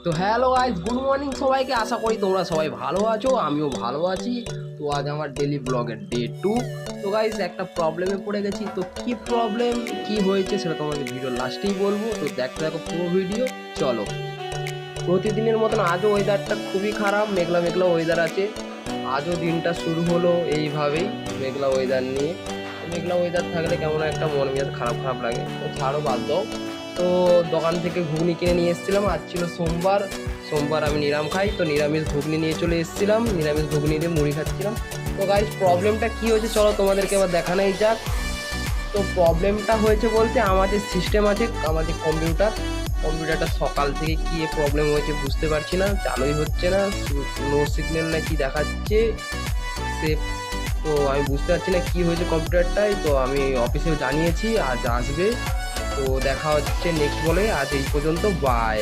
তো hello guys, good morning সবাইকে। আশা করি তোমরা সবাই ভালো আছো, আমিও ভালো আছি। তো আজ আমার ডেলি ব্লগের ডে 2। তো গাইস একটা প্রবলেমে পড়ে গেছি। তো কি প্রবলেম, কি হয়েছে সেটা তোমাকে ভিডিও লাস্টেই বলবো। তো দেখতে দেখো পুরো ভিডিও, চলো। প্রতিদিনের মতন আজও ওয়েদারটা খুবই খারাপ, মেঘলা মেঘলা ওয়েদার আছে। আজও দিনটা শুরু হলো এইভাবেই মেঘলা ওয়েদার নিয়ে। মেঘলা ওয়েদার থাকলে কেমন একটা মন মেজাজ খারাপ খারাপ লাগে। তো ছাড়ো, বাদ দাও। তো দোকান থেকে ঘুগনি কিনে নিয়ে এসেছিলাম। আজ ছিল সোমবার। সোমবার আমি নিরাম খাই, তো নিরামিষ ঘুগনি নিয়ে চলে এসেছিলাম। নিরামিষ ঘুগনি দিয়ে মুড়ি খাচ্ছিলাম। তো গাইস প্রবলেমটা কী হয়েছে চলো তোমাদেরকে এবার দেখানোই যাক। তো প্রবলেমটা হয়েছে বলতে, আমার যে সিস্টেম আছে, আমার যে কম্পিউটারটা সকাল থেকে কী প্রবলেম হয়েছে বুঝতে পারছি না, চালুই হচ্ছে না, নো সিগন্যাল না কি দেখাচ্ছে সে। তো আমি বুঝতে পারছি না কী হয়েছে কম্পিউটারটায়। তো আমি অফিসেও জানিয়েছি, আজ আসবে। তো দেখা হচ্ছে নেক্সট বলে। আজ এই পর্যন্ত, বাই।